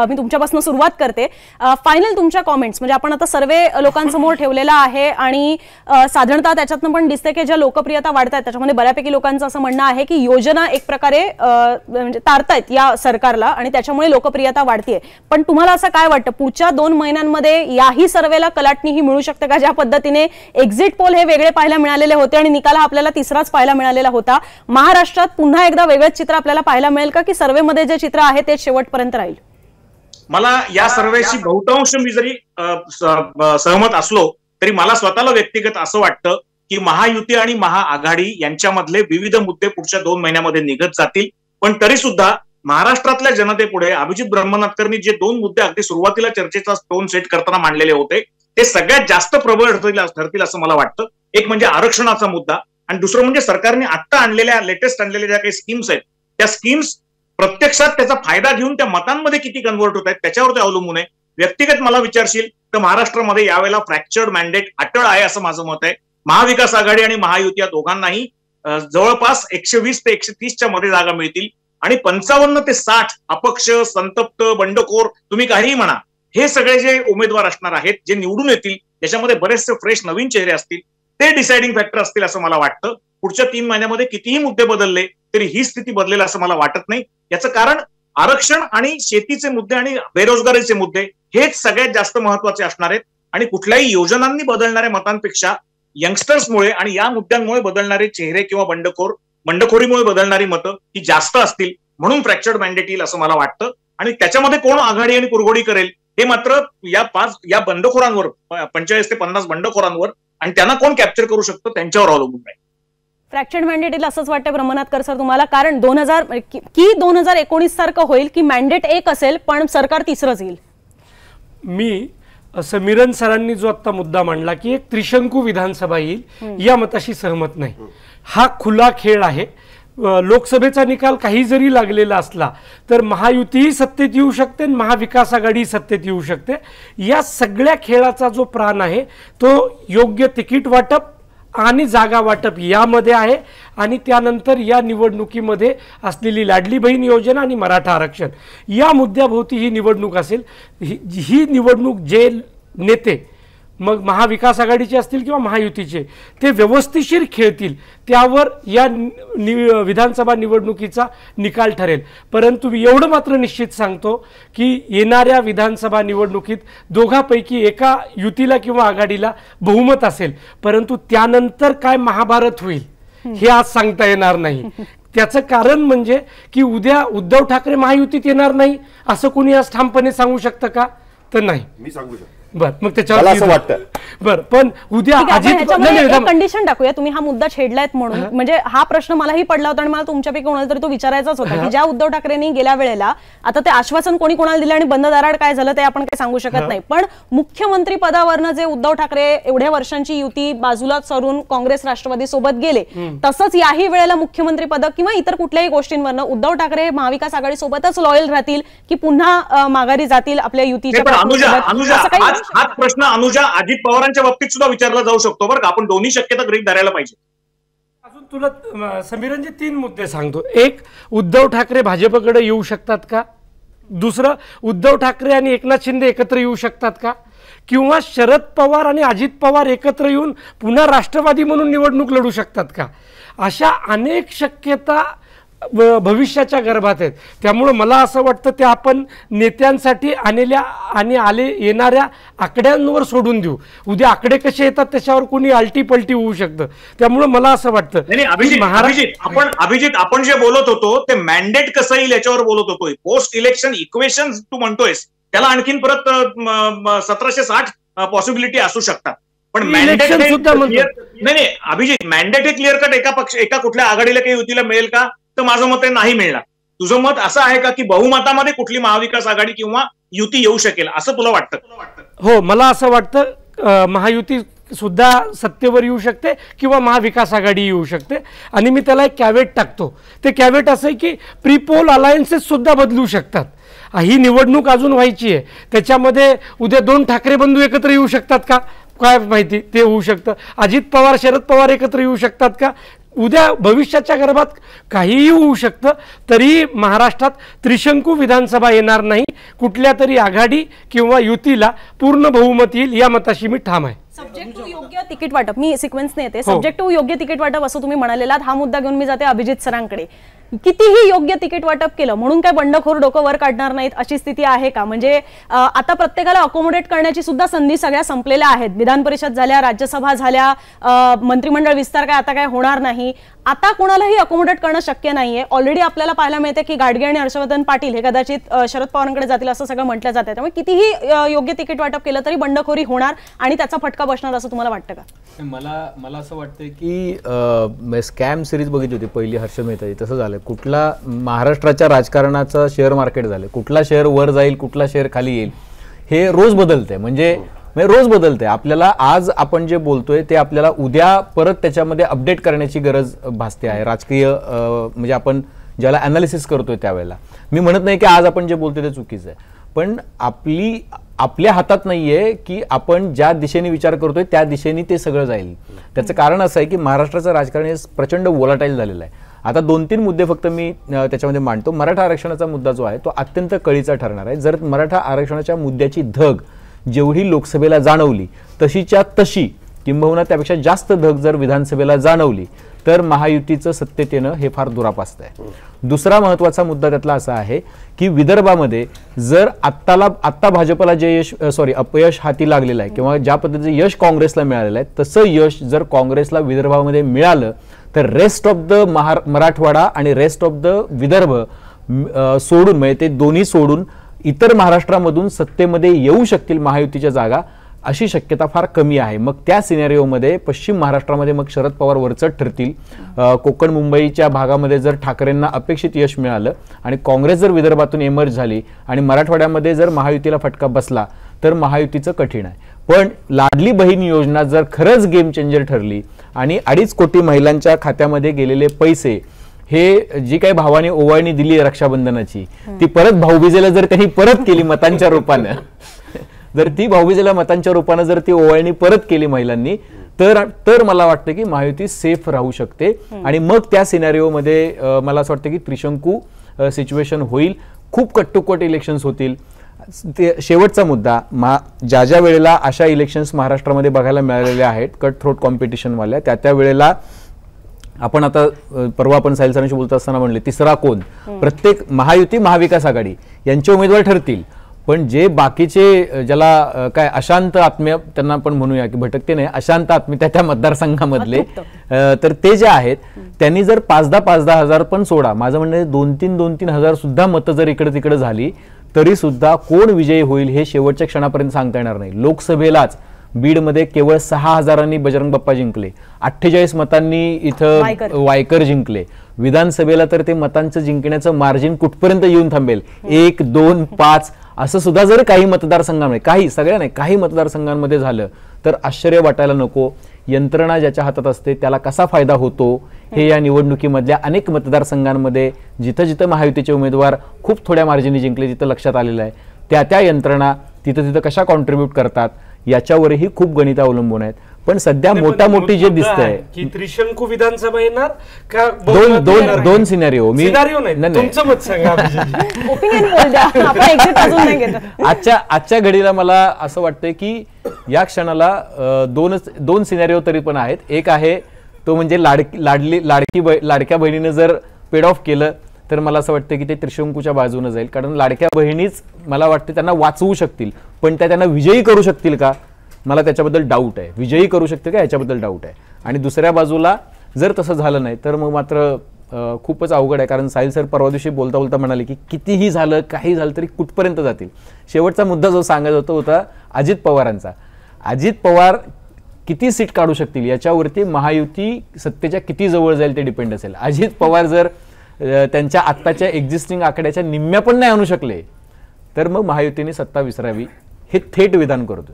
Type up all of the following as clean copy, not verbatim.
मी तुमच्यापासून सुरुवात करते. फायनल तुमच्या कॉमेंट्स, म्हणजे आपण आता सर्वे लोकांसमोर ठेवलेला आहे आणि साधारणतः त्याच्यातनं पण दिसते की ज्या लोकप्रियता वाढतात त्याच्यामध्ये बऱ्यापैकी लोकांचं असं म्हणणं आहे की योजना एक प्रकारे म्हणजे तारतायत या सरकारला आणि त्याच्यामुळे लोकप्रियता वाढतीये. पण तुम्हाला असं काय वाटतं पुढच्या 2 महिन्यांमध्ये याही सर्वेला कलाटणी ही मिळू शकते का? ज्या पद्धतीने एक्झिट पोल हे वेगळे पाहायला मिळालेले होते आणि निकाल आपल्याला तिसराच पाहायला मिळालेला होता, महाराष्ट्रात पुन्हा एकदा वेगळंच चित्र आपल्याला पाहायला मिळेल का की सर्वेमध्ये जे चित्र आहे ते शेवटपर्यंत राहील? मला या सर्वेशी बहुतांश मी जरी सहमत असलो तरी मला स्वतःला व्यक्तिगत असं वाटतं की महायुती आणि महाआघाडी यांच्यामधले विविध मुद्दे पुढच्या 2 महिन्यामध्ये निघत जातील. पण तरी सुद्धा महाराष्ट्रातल्या जनतेपुढे अभिजित ब्रह्मनाथकरनी जे 2 मुद्दे अगदी सुरुवातीला चर्चेचा टोन सेट करताना मांडलेले होते ते सगळ्यात जास्त प्रबळ ठरतील असं मला वाटतं. एक म्हणजे आरक्षणाचा मुद्दा आणि दुसरं म्हणजे सरकारने आता लेटेस्ट आणलेल्या ज्या काही स्कीम्स आहेत त्या स्कीम्स प्रत्यक्षात त्याचा फायदा घेऊन त्या मतांमध्ये किती कन्व्हर्ट होत आहेत त्याच्यावर ते अवलंबून आहे. व्यक्तिगत मला विचारशील तर महाराष्ट्रामध्ये यावेळेला फ्रॅक्चर्ड मॅन्डेट अटळ आहे असं माझं मत आहे. महाविकास आघाडी आणि महायुती या दोघांनाही जवळपास 120 ते 130च्या मध्ये जागा मिळतील आणि 55 ते 60 अपक्ष, संतप्त, बंडखोर तुम्ही काहीही म्हणा हे सगळे जे उमेदवार असणार आहेत जे निवडून येतील त्याच्यामध्ये बरेचसे फ्रेश नवीन चेहरे असतील, ते डिसाइडिंग फॅक्टर असतील असं मला वाटतं. पुढच्या 3 महिन्यामध्ये कितीही मुद्दे बदलले तरी ही स्थिती बदलेल असं मला वाटत नाही. याचं कारण आरक्षण आणि शेतीचे मुद्दे आणि बेरोजगारीचे मुद्दे हेच सगळ्यात जास्त महत्वाचे असणार आहेत आणि कुठल्याही योजनांनी बदलणाऱ्या मतांपेक्षा यंगस्टर्समुळे आणि या मुद्द्यांमुळे बदलणारे चेहरे किंवा बंडखोरीमुळे बदलणारी मतं ही जास्त असतील म्हणून फ्रॅक्चर्ड मॅन्डेट येईल असं मला वाटतं. आणि त्याच्यामध्ये कोण आघाडी आणि कुरघोडी करेल हे मात्र या बंडखोरांवर 45 ते 50 बंडखोरांवर आणि त्यांना कोण कॅप्चर करू शकतं त्यांच्यावर अवलंबून आहे. फ्रॅक्चर्ड मॅन्डेट येईल असंच वाटतं ब्रह्मनाथकर सर तुम्हाला? कारण 2019 सारखं होईल की मॅन्डेट एक असेल पण सरकार तिसरंच येईल? मी समीरन सरांनी जो आता मुद्दा मांडला की एक त्रिशंकू विधानसभा येईल या मताशी सहमत नाही. हा खुला खेळ आहे. लोकसभेचा निकाल काही जरी लागलेला असला तर महायुतीही सत्तेत येऊ शकते आणि महाविकास आघाडी सत्तेत येऊ शकते. या सगळ्या खेळाचा जो प्राण आहे तो योग्य तिकीट वाटप आणि जागा वाटप यामध्ये आहे आणि त्यानंतर या निवडणुकीमध्ये असलेली लाडली बहीण योजना आणि मराठा आरक्षण या मुद्द्याभोवती ही निवडणूक असेल. ही निवडणूक जे नेते मग महाविकास आघाडीचे असतील किंवा महायुतीचे ते व्यवस्थिशीर खेळतील त्यावर या विधानसभा निवडणुकीचा निकाल ठरेल. परंतु मी एवढं मात्र निश्चित सांगतो की येणाऱ्या विधानसभा निवडणुकीत दोघांपैकी एका युतीला किंवा आघाडीला बहुमत असेल, परंतु त्यानंतर काय महाभारत होईल हे आज सांगता येणार नाही. त्याचं कारण म्हणजे की उद्या उद्धव ठाकरे महायुतीत येणार नाही असं कोणी आज ठामपणे सांगू शकतं का? तर नाही. मी सांगू शकतो. बर मग त्याच्यावर असं वाटतं. बर पण उद्या कंडिशन टाकूया. तुम्ही हा मुद्दा छेडलायत म्हणून म्हणजे हा प्रश्न मलाही पडला होता आणि मला तुमच्यापैकी कोणाला तरी तो विचारायचाच होता की ज्या उद्धव ठाकरेंनी गेल्या वेळेला आता ते आश्वासन कोणी कोणाला दिलं आणि बंद दाराड काय झालं ते आपण काही सांगू शकत नाही, पण मुख्यमंत्री पदावरनं जे उद्धव ठाकरे एवढ्या वर्षांची युती बाजूला सरून काँग्रेस राष्ट्रवादी सोबत गेले तसंच याही वेळेला मुख्यमंत्री पद किंवा इतर कुठल्याही गोष्टींवरनं उद्धव ठाकरे महाविकास आघाडी सोबतच लॉयल राहतील की पुन्हा माघारी जातील आपल्या युतीच्या? हा प्रश्न अनुजा अजित पवारांच्या बाबतीत सुद्धा विचारला जाऊ शकतो बरं का. आपण दोन्ही शक्यता गृहीत धरायला पाहिजे. अजून तुला समीरनजी 3 मुद्दे सांगतो. एक, उद्धव ठाकरे भाजपकडे येऊ शकतात का? दुसरं, उद्धव ठाकरे आणि एकनाथ शिंदे एकत्र येऊ शकतात का? किंवा शरद पवार आणि अजित पवार एकत्र येऊन पुन्हा राष्ट्रवादी म्हणून निवडणूक लढू शकतात का? अशा अनेक शक्यता भविष्याच्या गर्भात आहेत. त्यामुळे मला असं वाटतं ते आपण नेत्यांसाठी येणाऱ्या आकड्यांवर सोडून देऊ. उद्या आकडे कसे येतात त्याच्यावर कोणी आलटी पलटी होऊ शकतं. त्यामुळे मला असं वाटतं अभिजित आपण जे बोलत होतो ते मॅन्डेट कसं येईल याच्यावर बोलत होतो. पोस्ट इलेक्शन इक्वेशन तू म्हणतोयस त्याला आणखीन परत 1760 पॉसिबिलिटी असू शकतात. पण मॅन्डेट नाही अभिजित, मॅन्डेट हे क्लिअर कट एका कुठल्या आघाडीला काही युतीला मिळेल का? तर माझं मत नाही मिळणार. तुझं मत असं आहे का की बहुमतामध्ये कुठली महाविकास आघाडी किंवा युती येऊ शकेल असं तुला वाटतं? हो, मला असं वाटतं महायुती सुद्धा सत्तेवर येऊ शकते किंवा महाविकास आघाडी येऊ शकते. आणि मी त्याला एक कॅवेट टाकतो. ते कॅवेट असं आहे की प्रीपोल अलायन्सेस सुद्धा बदलू शकतात. ही निवडणूक अजून व्हायची आहे. त्याच्यामध्ये उद्या 2 ठाकरे बंधू एकत्र येऊ शकतात का? काय माहिती, ते होऊ शकतं. अजित पवार शरद पवार एकत्र येऊ शकतात का? उद्या भविष्याच्या गर्भात काहीही होऊ शकतं, तरी महाराष्ट्रात त्रिशंकू विधानसभा येणार नाही. कुठल्या तरी आघाडी किंवा युतीला पूर्ण बहुमत येईल या मताशी मी ठाम आहे. सब्जेक्ट टू योग्य तिकीट वाटप, मी सिक्वेन्सने येते. सब्जेक्ट टू योग्य तिकीट वाटप असं तुम्ही म्हणालेला, हा मुद्दा घेऊन मी जाते अभिजित सरांकडे. कितीही योग्य तिकीट वाटप केलं म्हणून काय बंडखोर डोकं वर काढणार नाहीत अशी स्थिती आहे का? म्हणजे आता प्रत्येकाला अकोमोडेट करण्याची सुद्धा संधी सगळ्या संपलेल्या आहेत. विधान परिषद झाल्या, राज्यसभा झाल्या, मंत्रिमंडळ विस्तार काय आता काय होणार नाही. आता कोणालाही अकोमोडेट करणं शक्य नाहीये. ऑलरेडी आपल्याला पाहायला मिळते की गाडगे आणि हर्षवर्धन पाटील हे कदाचित शरद पवारांकडे जातील असं सगळं म्हटलं जातं. त्यामुळे कितीही योग्य तिकीट वाटप केलं तरी बंडखोरी होणार आणि त्याचा फटका बसणार असं तुम्हाला वाटतं का? मला असं वाटतं की स्कॅम सिरीज बघितली होती पहिली हर्ष मेहताची, तसं झालं. कुठला महाराष्ट्राच्या राजकारणाचं शेअर मार्केट झालं, कुठला शेअर वर जाईल कुठला शेअर खाली येईल हे रोज बदलतंय. म्हणजे रोज बदलतंय. आपल्याला आज आपण जे बोलतोय ते आपल्याला उद्या परत त्याच्यामध्ये अपडेट करण्याची गरज भासते आहे. राजकीय म्हणजे आपण ज्याला अनालिसिस करतोय त्यावेळेला मी म्हणत नाही की आज आपण जे बोलतोय ते चुकीचं आहे, पण आपल्या हातात नाहीये की आपण ज्या दिशेने विचार करतोय त्या दिशेने ते सगळं जाईल. त्याचं कारण असं आहे की महाराष्ट्राचं राजकारण हे प्रचंड वोलाटाईल झालेलं आहे. आता 2-3 मुद्दे फक्त मी त्याच्यामध्ये मांडतो. मराठा आरक्षणाचा मुद्दा जो आहे तो अत्यंत कळीचा ठरणार आहे. जर मराठा आरक्षणाच्या मुद्द्याची धग जेवढी लोकसभेला जाणवली तशीच्या तशी किंबहुना त्यापेक्षा जास्त धग जर विधानसभेला जाणवली तर महायुतीचं सत्तेत येणं हे फार दुरापास्त आहे. दुसरा महत्त्वाचा मुद्दा त्यातला असा आहे की विदर्भामध्ये जर आत्ता भाजपला जे अपयश हाती लागलेलं आहे किंवा ज्या पद्धतीचं यश काँग्रेसला मिळालेलं आहे तसं यश जर काँग्रेसला विदर्भामध्ये मिळालं तर रेस्ट ऑफ द मराठवाडा आणि रेस्ट ऑफ द विदर्भ सोडून म्हणजे ते दोन्ही सोडून इतर महाराष्ट्रामधून सत्तेमध्ये येऊ शकतील महायुतीच्या जागा, अशी शक्यता फार कमी आहे. मग त्या सिनेरिओमध्ये पश्चिम महाराष्ट्रामध्ये मग शरद पवार वरचढ ठरतील. कोकण मुंबईच्या भागामध्ये जर ठाकरेंना अपेक्षित यश मिळालं आणि काँग्रेस जर विदर्भातून एमर्ज झाली आणि मराठवाड्यामध्ये जर महायुतीला फटका बसला तर महायुतीचं कठीण आहे. पण लाडली बहीण योजना जर खरंच गेम चेंजर ठरली आणि 2.5 कोटी महिलांच्या खात्यामध्ये गेलेले पैसे हे जी काही भावाने ओवाळणी दिली आहे रक्षाबंधनाची ती परत भाऊबीजेला जर त्यांनी परत केली मतांच्या रूपानं, जर ती भाऊबीजेला मतांच्या रूपानं जर ती ओवाळणी परत केली महिलांनी तर मला वाटतं की महायुती सेफ राहू शकते. आणि मग त्या सिनारिओमध्ये मला असं वाटतं की त्रिशंकू सिच्युएशन होईल. खूप कट्टोकट इलेक्शन्स होतील. ते शेवटचा मुद्दा ज्या वेळेला अशा इलेक्शन्स महाराष्ट्रामध्ये बघायला मिळालेल्या आहेत कट थ्रोट कॉम्पिटिशनवाल्या त्या वेळेला आपण आता परवा आपण साहिल सरांशी बोलत असताना म्हणले तिसरा कोण, प्रत्येक महायुती महाविकास आघाडी यांचे उमेदवार ठरतील, पण जे बाकीचे ज्याला काय अशांत आत्म्य त्यांना आपण म्हणूया की भटकते नाही अशांत आत्म्य त्या मतदारसंघामधले तर ते जे आहेत त्यांनी जर 5-10 हजार पण सोडा, माझं म्हणणं 2-3 हजार सुद्धा मतं जर इकडे तिकडे झाली तरी सुद्धा कोण विजयी होईल हे शेवटच्या क्षणापर्यंत सांगता येणार नाही. लोकसभेलाच बीडमध्ये केवळ 6,000 बजरंग बाप्पा जिंकले, 48 मतांनी इथं वायकर जिंकले. विधानसभेला तर ते मतांचं जिंकण्याचं मार्जिन कुठपर्यंत येऊन थांबेल 1, 2, 5 असं सुद्धा जर काही मतदारसंघांमध्ये सगळ्या नाही काही मतदारसंघांमध्ये झालं तर आश्चर्य वाटायला नको. यंत्रणा ज्याच्या हातात असते त्याला कसा फायदा होतो हे या निवडणुकीमधल्या अनेक मतदारसंघांमध्ये जिथं जिथं महायुतीचे उमेदवार खूप थोड्या मार्जिनी जिंकले तिथं लक्षात आलेलं आहे. त्या यंत्रणा तिथं कशा कॉन्ट्रीब्यूट करतात याच्यावरही खूप गणित अवलंबून आहेत. पण सध्या मोठी जे दिसतंय की त्रिशंकू विधानसभा येणार का दोन सिनेरिओ मी तुमचं मत सांगा. आजच्या घडीला मला असं वाटतंय की या क्षणाला दोन सिनेरिओ तरी पण आहेत. एक आहे तो म्हणजे लाडक्या बहिणीनं जर पेड ऑफ केलं तर मला असं वाटतं की ते त्रिशंकूच्या बाजूने जाईल, कारण लाडक्या बहिणीच मला वाटतं त्यांना वाचवू शकतील, पण त्या त्यांना विजयी करू शकतील का मला त्याच्याबद्दल डाऊट आहे. विजयी करू शकते का याच्याबद्दल डाऊट आहे. आणि दुसऱ्या बाजूला जर तसं झालं नाही तर मग मात्र खूपच अवघड आहे, कारण साहिल सर परवा दिवशी बोलता बोलता म्हणाले की कितीही झालं काही झालं तरी कुठपर्यंत जातील. शेवटचा मुद्दा जो सांगायचा होता अजित पवारांचा. अजित पवार किती सीट काढू शकतील याच्यावरती महायुती सत्तेच्या किती जवळ जाईल ते डिपेंड असेल. अजित पवार जर त्यांच्या आत्ताच्या एक्झिस्टिंग आकड्याच्या निम्म्या पण नाही आणू शकले तर मग महायुतीने सत्ता विसरावी हे थेट विधान करतो.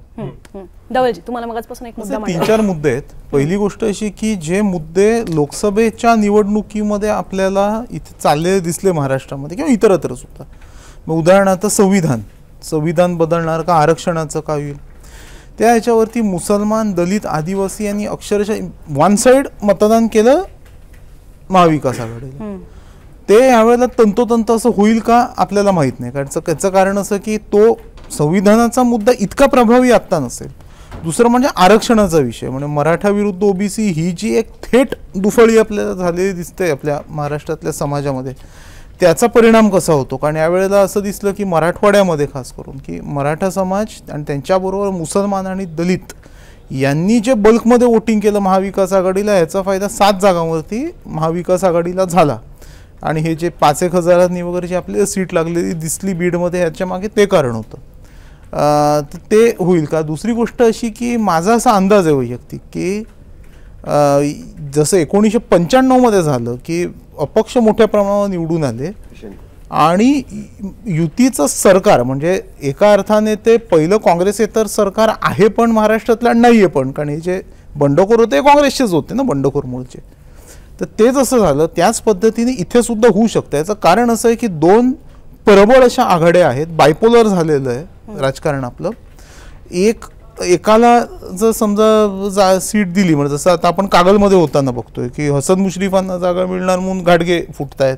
धवलजी तुम्हाला मगाचपासून एक मुद्दा 3-4 मुद्दे आहेत. पहिली गोष्ट अशी की जे मुद्दे लोकसभेच्या निवडणुकीमध्ये आपल्याला इथे चाललेले दिसले महाराष्ट्रामध्ये किंवा इतरत्र सुद्धा, मग उदाहरणार्थ संविधान बदलणार का, आरक्षणाचं काय होईल, त्या ह्याच्यावरती मुसलमान दलित आदिवासी यांनी अक्षरशः वन साइड मतदान केलं महाविकास आघाडीला. ते यावेळेला तंतोतंत असं होईल का आपल्याला माहित नाही, कारण त्याचं कारण असं की तो संविधानाचा मुद्दा इतका प्रभावी आत्ता नसेल. दुसरं म्हणजे आरक्षणाचा विषय, म्हणजे मराठा विरुद्ध ओबीसी ही जी एक थेट दुफळी आपल्याला झालेली दिसते आपल्या महाराष्ट्रातल्या समाजामध्ये, त्याचा परिणाम कसा होतो. कारण यावेळेला असं दिसलं की मराठवाड्यामध्ये खास करून की मराठा समाज आणि त्यांच्याबरोबर मुसलमान आणि दलित यांनी जे बल्कमध्ये वोटिंग केलं महाविकास आघाडीला, याचा फायदा 7 जागांवरती महाविकास आघाडीला झाला. आणि हे जे 5-1 हजारांनी वगैरे जे आपल्याला सीट लागलेली दिसली बीडमध्ये, ह्याच्या मागे ते कारण होतं. ते होईल का. दुसरी गोष्ट अशी की माझा असा अंदाज आहे वैयक्तिक की जसं 1995 मध्ये झालं की अपक्ष मोठ्या प्रमाणावर निवडून आले आणि युतीचं सरकार, म्हणजे एका अर्थाने ते पहिलं काँग्रेसेतर सरकार आहे पण महाराष्ट्रातलं नाहीये पण, कारण हे जे बंडखोर होते काँग्रेसचेच होते ना, बंडखोर मूळचे. तर ते जसं झालं त्याच पद्धतीने इथे सुद्धा होऊ शकतं. याचं कारण असं आहे की 2 प्रबळ अशा आघाड्या आहेत, बायपोलर झालेलं आहे राजकारण आपलं. एकाला जर समजा सीट दिली, म्हणजे जसं आता आपण कागलमध्ये होताना बघतोय की हसन मुश्रीफांना जागा मिळणार म्हणून घाटगे फुटतायत,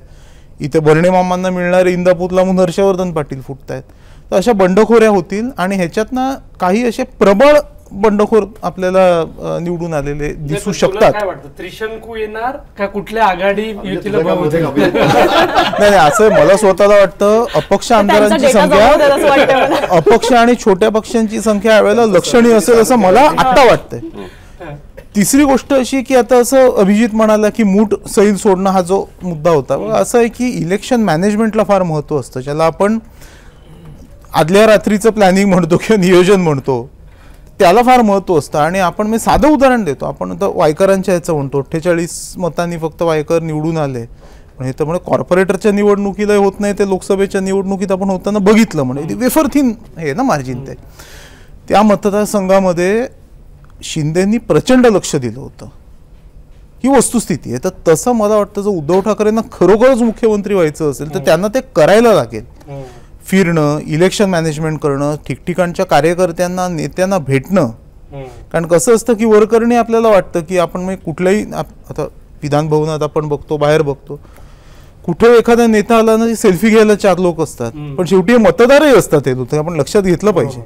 इथे बर्णे मामांना मिळणारे इंदापूरला म्हणून हर्षवर्धन पाटील फुटतायत. तर अशा बंडखोऱ्या होतील आणि ह्याच्यातनं काही असे प्रबळ बंडखोर आपल्याला निवडून आलेले दिसू शकतात. काय वाटतं, त्रिशंकू येणार का कुठल्या आघाडी युतीला नाही, असं मला स्वतःला वाटतं अपक्ष आमदारांची संख्या, अपक्ष आणि छोट्या पक्षांची संख्या यावेळेला लक्षणीय असेल असं मला आता वाटतंय. तिसरी गोष्ट अशी की आता असं अभिजित म्हणाला की मूठ सैल सोडणं हा जो मुद्दा होता, असं आहे की इलेक्शन मॅनेजमेंटला फार महत्व असतं, ज्याला आपण आदल्या रात्रीचं प्लॅनिंग म्हणतो किंवा नियोजन म्हणतो, त्याला फार महत्व असतं. आणि आपण मी साधं उदाहरण देतो, आपण आता वायकरांच्या ह्याचं म्हणतो 48 मतांनी फक्त वायकर निवडून आले, म्हणजे त्यामुळे कॉर्पोरेटरच्या निवडणुकीला होत नाही, ते लोकसभेच्या निवडणुकीत आपण होताना बघितलं, म्हणजे वेफर थिन हे ना मार्जिन. ते त्या मतदारसंघामध्ये शिंदेंनी प्रचंड लक्ष दिलं होतं, ही वस्तुस्थिती आहे. तर तसं मला वाटतं जर उद्धव ठाकरेंना खरोखरच मुख्यमंत्री व्हायचं असेल तर त्यांना ते करायला लागेल. फिरणं, इलेक्शन मॅनेजमेंट करणं, ठिकठिकाणच्या कार्यकर्त्यांना नेत्यांना भेटणं. कारण कसं असतं की वरकरणी आपल्याला वाटतं की आपण मग कुठल्याही, आता विधान भवनात आपण बघतो, बाहेर बघतो, कुठे एखादा नेता आला ना सेल्फी घ्यायला 4 लोक असतात, पण शेवटी मतदारही असतात, हे लोक आपण लक्षात घेतलं पाहिजे.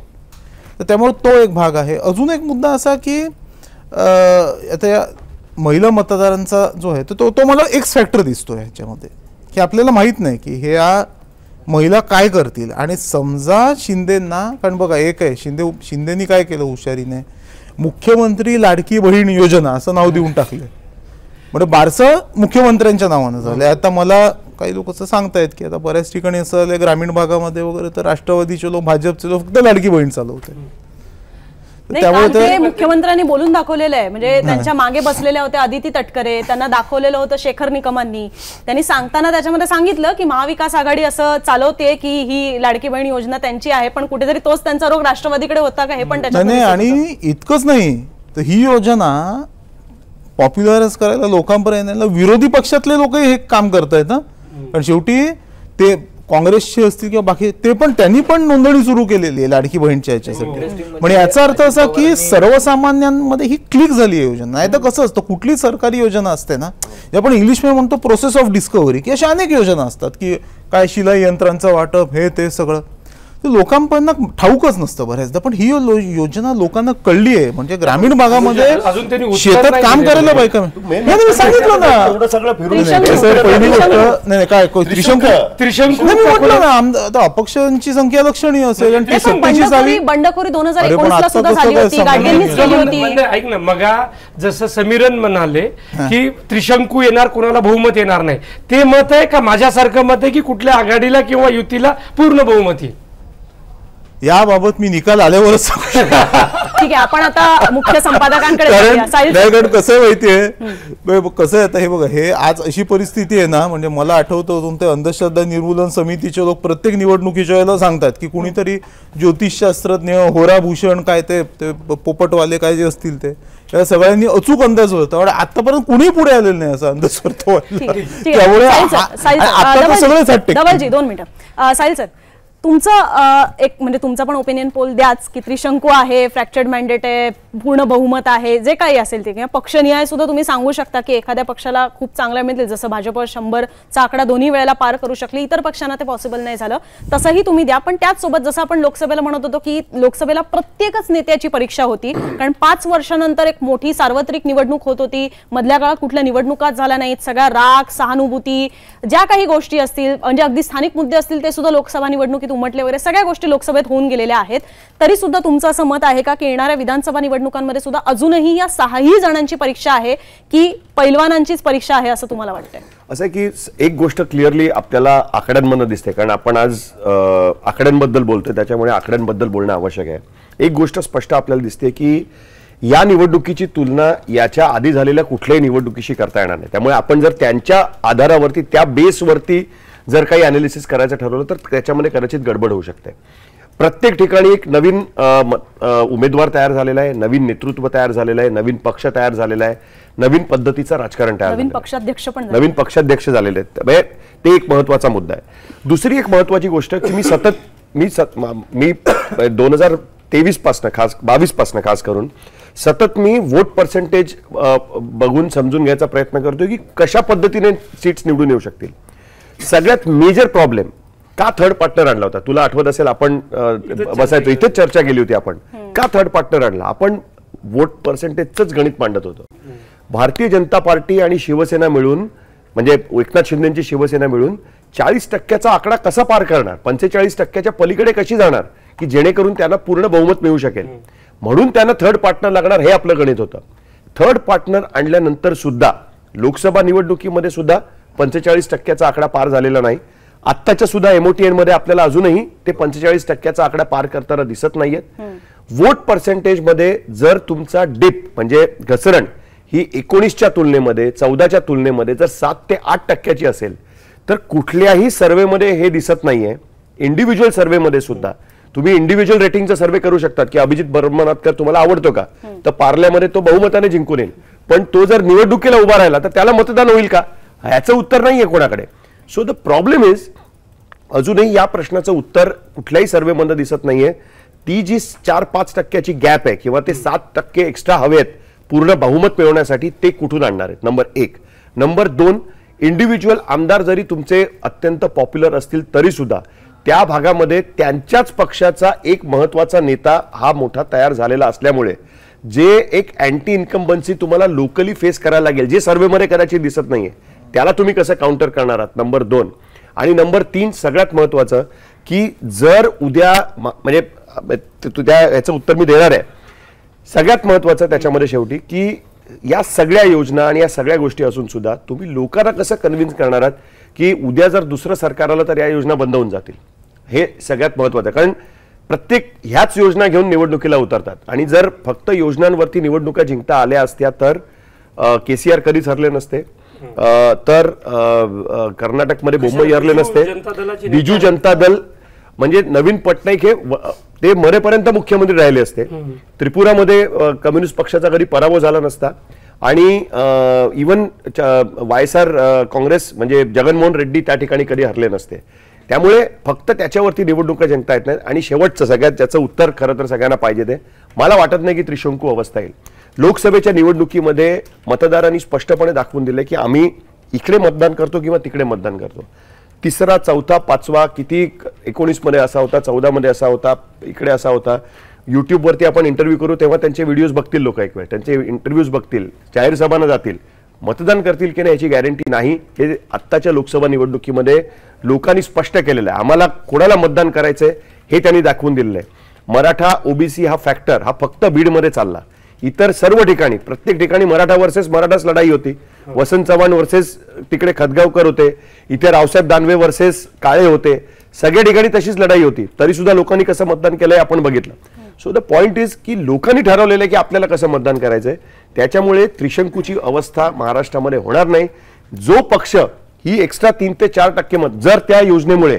तर त्यामुळे तो एक भाग आहे. अजून एक मुद्दा असा की आता या महिला मतदारांचा जो आहे तो मला एक्स फॅक्टर दिसतो ह्याच्यामध्ये, की आपल्याला माहित नाही की हे महिला काय करतील. आणि समजा शिंदेंना, कारण बघा एक आहे शिंदेनी काय केलं हुशारीने, मुख्यमंत्री लाडकी बहीण योजना असं नाव देऊन टाकले, म्हणजे बारसं मुख्यमंत्र्यांच्या नावानं झालंय. आता मला काही लोक असं सांगतायत की आता बऱ्याच ठिकाणी असं झालंय ग्रामीण भागामध्ये वगैरे, तर राष्ट्रवादीचे लोक, भाजपचे लोक फक्त लाडकी बहीण चालवते. त्यामुळे मुख्यमंत्र्यांनी बोलून दाखवलेलं आहे, म्हणजे त्यांच्या मागे बसलेल्या होत्या अदिती तटकरे, त्यांना दाखवलेलं होतं शेखर निकमांनी. त्यांनी सांगताना त्याच्यामध्ये सांगितलं की महाविकास आघाडी असं चालवते की ही लाडकी बहीण योजना त्यांची आहे, पण कुठेतरी तोच त्यांचा रोग राष्ट्रवादीकडे होता का हे पण त्याच्यात. आणि इतकंच नाही तर ही योजना पॉप्युलराइज करायला, लोकांपर्यंत विरोधी पक्षातले लोक हे काम करतायत ना, कारण शेवटी ते काँग्रेसचे असतील किंवा बाकी, ते पण त्यांनी पण नोंदणी सुरू केलेली आहे लाडकी बहीणच्या याच्यासाठी. म्हणजे याचा अर्थ असा की सर्वसामान्यांमध्ये ही क्लिक झाली आहे योजना. नाही तर कसं असतं, कुठली सरकारी योजना असते ना, आपण इंग्लिशमध्ये म्हणतो प्रोसेस ऑफ डिस्कव्हरी, की अशा अनेक योजना असतात की काय शिलाई यंत्रांचं वाटप, हे ते सगळं ते लोकांपर्यंत ठाऊकच नसतं बऱ्याचदा. पण ही योजना लोकांना कळली आहे, म्हणजे ग्रामीण भागामध्ये शेतात काम करायला बायका, मी सांगितलं ना पहिली गोष्ट. नाही काय त्रिशंकू म्हटलं ना, आता अपक्षांची संख्या लक्षणीय असेल आणि ती सत्तेची जावी. बंडखोरी 2019 ऐक ना, मग जसं समीरन म्हणाले की त्रिशंकू येणार, कोणाला बहुमत येणार नाही, ते मत आहे का माझ्यासारखं मत आहे की कुठल्या आघाडीला किंवा युतीला पूर्ण बहुमत येईल? याबाबत मी निकाल आल्यावरच ठीक आहे. आपण आता मुख्य संपादकांकडे कसं आहे माहितीये, कसं आहे आता हे बघा, हे आज अशी परिस्थिती आहे ना, म्हणजे मला आठवतं ते अंधश्रद्धा निर्मूलन समितीचे लोक प्रत्येक निवडणुकीच्या वेळेला सांगतात की कुणीतरी ज्योतिषशास्त्रज्ञ, होराभूषण, काय ते पोपटवाले काय जे असतील ते, या सगळ्यांनी अचूक अंदाज होता. आतापर्यंत कुणी पुढे आलेलं नाही असं अंधश्रद्धा. त्यामुळे आता सगळेच हटते. 2 मिनिटं. साहिल सर, तुमचं एक म्हणजे तुमचा पण ओपिनियन पोल द्याच की त्रिशंकू आहे, फ्रॅक्चर्ड मॅन्डेट आहे, पूर्ण बहुमत आहे, जे काही असेल ते, किंवा पक्षनिहाय सुद्धा तुम्ही सांगू शकता की एखाद्या पक्षाला खूप चांगला मिळतील, जसं भाजप 100चा आकडा दोन्ही वेळेला पार करू शकली, इतर पक्षांना ते पॉसिबल नाही झालं, तसंही तुम्ही द्या. पण त्याचसोबत जसं आपण लोकसभेला म्हणत होतो की लोकसभेला प्रत्येकच नेत्याची परीक्षा होती, कारण 5 वर्षानंतर एक मोठी सार्वत्रिक निवडणूक होत होती, मधल्या काळात कुठल्या निवडणुकाच झाल्या नाहीत, सगळ्या राग, सहानुभूती, ज्या काही गोष्टी असतील, म्हणजे अगदी स्थानिक मुद्दे असतील ते सुद्धा लोकसभा निवडणुकीत उमटले वगैरे, सगळ्या गोष्टी लोकसभेत होऊन गेलेल्या आहेत. तरी सुद्धा तुमचं असं मत आहे का की येणाऱ्या विधानसभा निवडणुकांमध्ये सुद्धा अजूनही या 6ही जणांची परीक्षा आहे की पैलवानांचीच परीक्षा आहे असं तुम्हाला वाटतंय? असं की एक गोष्ट क्लिअरली आपल्याला आकड्यांमधून दिसते, कारण आपण आज आकड्यांबद्दल बोलतोय, त्याच्यामुळे आकड्यांबद्दल बोलणं आवश्यक आहे. एक गोष्ट स्पष्ट आपल्याला दिसते की या निवडणुकीची तुलना याच्या आधी झालेल्या कुठल्याही निवडणुकीशी करता येणार नाही. त्यामुळे आपण जर त्यांच्या आधारावरती, त्या बेसवरती जर काही अनालिसिस करायचं ठरवलं तर त्याच्यामध्ये कदाचित गडबड होऊ शकते. प्रत्येक ठिकाणी एक नवीन उमेदवार तयार झालेला आहे, नवीन नेतृत्व तयार झालेलं आहे, नवीन पक्ष तयार झालेला आहे, नवीन पद्धतीचं राजकारण तयार नवीन पक्षाध्यक्ष पण नवीन पक्षाध्यक्ष झालेले आहेत. ते एक महत्वाचा मुद्दा आहे. दुसरी एक महत्वाची गोष्ट की मी 2023 पासून 22 पासून खास करून सतत मी वोट पर्सेंटेज बघून समजून घ्यायचा प्रयत्न करतोय की कशा पद्धतीने सीट्स निवडून येऊ शकतील. सगळ्यात मेजर प्रॉब्लेम का थर्ड पार्टनर आणला होता, तुला आठवत असेल आपण बसायचो इथेच चर्चा केली होती आपण, का थर्ड पार्टनर आणला, आपण वोट पर्सेंटेजच गणित मांडत होतो. भारतीय जनता पार्टी आणि शिवसेना मिळून, म्हणजे एकनाथ शिंदेची शिवसेना मिळून 40% आकडा कसा पार करणार, 45% पलीकडे कशी जाणार की जेणेकरून त्यांना पूर्ण बहुमत मिळू शकेल, म्हणून त्यांना थर्ड पार्टनर लागणार, हे आपलं गणित होतं. थर्ड पार्टनर आणल्यानंतर सुद्धा लोकसभा निवडणुकीमध्ये सुद्धा 45% आकडा पार झालेला नाही. आत्ताच्या सुद्धा MOTN मध्ये आपल्याला अजूनही ते 45% आकडा पार करताना दिसत नाहीयेत. वोट पर्सेंटेज मध्ये जर तुमचा डिप म्हणजे घसरण ही 19च्या तुलनेमध्ये 14च्या तुलनेमध्ये जर 7 ते 8% असेल तर कुठल्याही सर्वेमध्ये हे दिसत नाहीये. इंडिव्हिज्युअल सर्वेमध्ये सुद्धा तुम्ही इंडिव्हिज्युअल रेटिंगचा सर्वे करू शकतात की अभिजित बर्मनाथकर तुम्हाला आवडतो का, तर पार्ल्यामध्ये तो बहुमताने जिंकून येईल, पण तो जर निवडणुकीला उभा राहिला तर त्याला मतदान होईल का, ह्याचं उत्तर नाहीये कोणाकडे. सो द प्रॉब्लेम इज अजूनही या प्रश्नाचं उत्तर कुठल्याही सर्वेमध्ये दिसत नाहीये. ती जी 4-5% गॅप आहे किंवा ते 7% एक्स्ट्रा हवेत पूर्ण बहुमत मिळवण्यासाठी, ते कुठून आणणार आहेत, नंबर 1. नंबर 2, इंडिव्हिज्युअल आमदार जरी तुमचे अत्यंत पॉप्युलर असतील तरी सुद्धा त्या भागामध्ये त्यांच्याच पक्षाचा एक महत्वाचा नेता हा मोठा तयार झालेला असल्यामुळे जे एक अँटी इन्कम्बन्सी तुम्हाला लोकली फेस करायला लागेल, जे सर्वेमध्ये कदाचित दिसत नाहीये, त्याला तुम्ही कसं काउंटर करणार आहात, नंबर 2. आणि नंबर 3 सगळ्यात महत्वाचं की जर उद्या, म्हणजे याचं उत्तर मी देणार आहे, सगळ्यात महत्वाचं त्याच्यामध्ये शेवटी की या सगळ्या योजना आणि या सगळ्या गोष्टी असून सुद्धा तुम्ही लोकांना कसं कन्व्हिन्स करणार आहात की उद्या जर दुसरं सरकार आलं तर या योजना बंद होऊन जातील. हे सगळ्यात महत्वाचं आहे, कारण प्रत्येक ह्याच योजना घेऊन निवडणुकीला उतरतात. आणि जर फक्त योजनांवरती निवडणुका जिंकता आल्या असत्या तर KCR कधीच हरले नसते, तर कर्नाटकमध्ये मुंबई हरले नसते. बिजू जनता दल म्हणजे नवीन पटनाईक हे ते मरेपर्यंत मुख्यमंत्री राहिले असते. त्रिपुरामध्ये कम्युनिस्ट पक्षाचा कधी पराभव झाला नसता. आणि इवन YSR काँग्रेस म्हणजे जगनमोहन रेड्डी त्या ठिकाणी कधी हरले नसते. त्यामुळे फक्त त्याच्यावरती निवडणुका जिंकता येत नाहीत. आणि शेवटचं सगळ्यात ज्याचं उत्तर खरं तर सगळ्यांना पाहिजे ते, मला वाटत नाही की त्रिशंकू अवस्था येईल. लोकसभेच्या निवडणुकीमध्ये मतदारांनी स्पष्टपणे दाखवून दिले की आम्ही इकडे मतदान करतो किंवा तिकडे मतदान करतो. 3रा, 4था, 5वा किती 19 मध्ये असा होता, 14 मध्ये असा होता, इकडे असा होता. युट्यूबवरती आपण इंटरव्ह्यू करू तेव्हा त्यांचे व्हिडिओज बघतील लोक, एक वेळ त्यांचे इंटरव्ह्यूज बघतील, जाहीर सभांना जातील, मतदान करतील की नाही याची गॅरंटी नाही. हे आत्ताच्या लोकसभा निवडणुकीमध्ये लोकांनी स्पष्ट केलेलं आहे. आम्हाला कोणाला मतदान करायचंय हे त्यांनी दाखवून दिलेलं आहे. मराठा OBC हा फॅक्टर हा फक्त बीडमध्ये चालला. इतर सर्व ठिकाणी, प्रत्येक ठिकाणी मराठा वर्सेस मराठाच लढाई होती. वसंत चव्हाण वर्सेस तिकडे खतगावकर होते, इथे रावसाहेब दानवे वर्सेस काळे होते, सगळ्या ठिकाणी तशीच लढाई होती. तरी सुद्धा लोकांनी कसं मतदान केलंय आपण बघितलं. सो द पॉइंट इज की लोकांनी ठरवलेलं आहे की आपल्याला कसं मतदान करायचंय. त्याच्यामुळे त्रिशंकूची अवस्था महाराष्ट्रामध्ये होणार नाही. जो पक्ष ही एक्स्ट्रा 3 ते 4% मत, जर त्या योजनेमुळे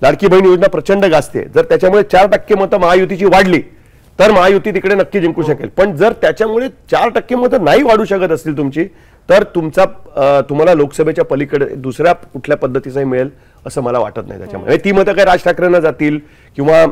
लाडकी बहीण योजना प्रचंड गाजते, जर त्याच्यामुळे 4% मतं महायुतीची वाढली तर महायुती तिकडे नक्की जिंकू शकेल. पण जर त्याच्यामुळे 4% मतं नाही वाढू शकत असतील तुमची, तर तुम्हाला लोकसभेच्या पलीकडे दुसऱ्या कुठल्या पद्धतीचाही मिळेल असं मला वाटत नाही त्याच्यामध्ये. ती मतं काय राज ठाकरेंना जातील किंवा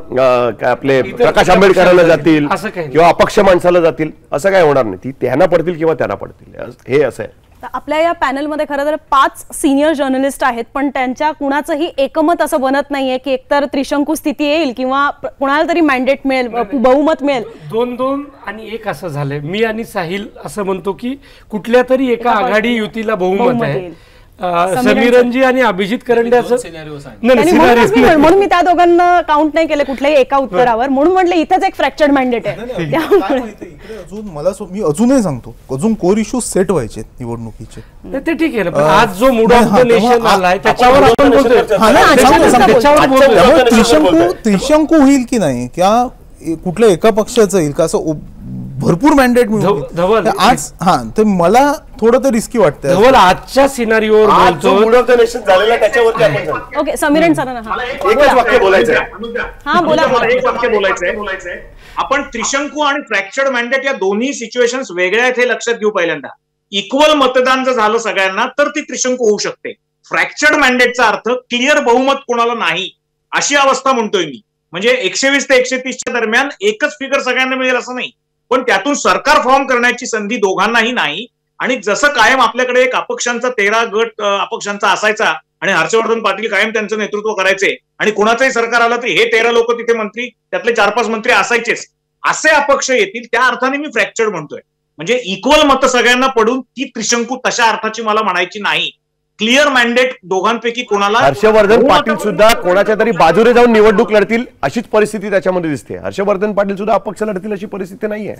काय आपले प्रकाश आंबेडकरांना जातील किंवा अपक्ष माणसाला जातील असं काय होणार नाही. ती त्यांना पडतील किंवा त्यांना पडतील, हे असं आहे. आपल्या या पॅनलमध्ये खरं तर 5 सिनियर जर्नलिस्ट आहेत, पण त्यांच्या कुणाचंही एकमत असं बनत नाहीये की एकतर त्रिशंकू स्थिती येईल किंवा कुणाला तरी मॅन्डेट मिळेल, बहुमत मिळेल. 2-2 आणि 1 असं झालंय. मी आणि साहिल असं म्हणतो की कुठल्या तरी एका आघाडी युतीला बहुमत आहे. समीरनजी आणि अभिजित करंड्याचं म्हणून मी त्या दोघांना काउंट नाही केलं कुठल्याही एका उत्तरावर, म्हणून म्हटलं इथंच एक फ्रॅक्चर्ड मॅन्डेट आहे. मी अजूनही सांगतो, अजून कोर इश्यू सेट व्हायचे निवडणुकीचे. ते ठीक आहे ना, आज जो मूड ऑफ द नेशन आलाय त्याच्यावर आपण त्रिशंकू होईल की नाही, किंवा कुठल्या एका पक्षाचं येईल का, असं भरपूर मॅन्डेट मिळून आज. हा, तर मला थोडं तर रिस्की वाटतंय. धवल आजच्या सिनारिओवर ओके, समीरन सरांना एकच वाक्य बोलायचंय. हा बोला. एक वाक्य बोलायचंय. आपण त्रिशंकू आणि फ्रॅक्चर्ड मॅन्डेट या दोन्ही सिच्युएशन्स वेगळ्या आहेत हे लक्षात घेऊ. पहिल्यांदा इक्वल मतदान जर झालं सगळ्यांना तर ती त्रिशंकू होऊ शकते. फ्रॅक्चर्ड मॅन्डेटचा अर्थ क्लिअर बहुमत कोणाला नाही अशी अवस्था म्हणतोय मी. म्हणजे 120 ते 130च्या दरम्यान एकच फिगर सगळ्यांना मिळेल असं नाही, पण त्यातून सरकार फॉर्म करण्याची संधी दोघांनाही नाही. आणि जसं कायम आपल्याकडे एक अपक्षांचा 13 गट अपक्षांचा असायचा आणि हर्षवर्धन पाटील कायम त्यांचं नेतृत्व करायचे आणि कोणाचंही सरकार आलं तर हे 13 लोक तिथे मंत्री, त्यातले 4-5 मंत्री असायचेच, असे अपक्ष येतील. त्या अर्थाने मी फ्रॅक्चर्ड म्हणतोय. म्हणजे इक्वल मतं सगळ्यांना पडून ती त्रिशंकू तशा अर्थाची मला म्हणायची नाही. क्लिअर मॅन्डेट दोघांपैकी कोणाला. हर्षवर्धन पाटील सुद्धा कोणाच्या तरी बाजूने जाऊन निवडणूक लढतील अशीच परिस्थिती त्याच्यामध्ये दिसते. हर्षवर्धन पाटील सुद्धा अपक्ष लढतील अशी परिस्थिती नाहीये.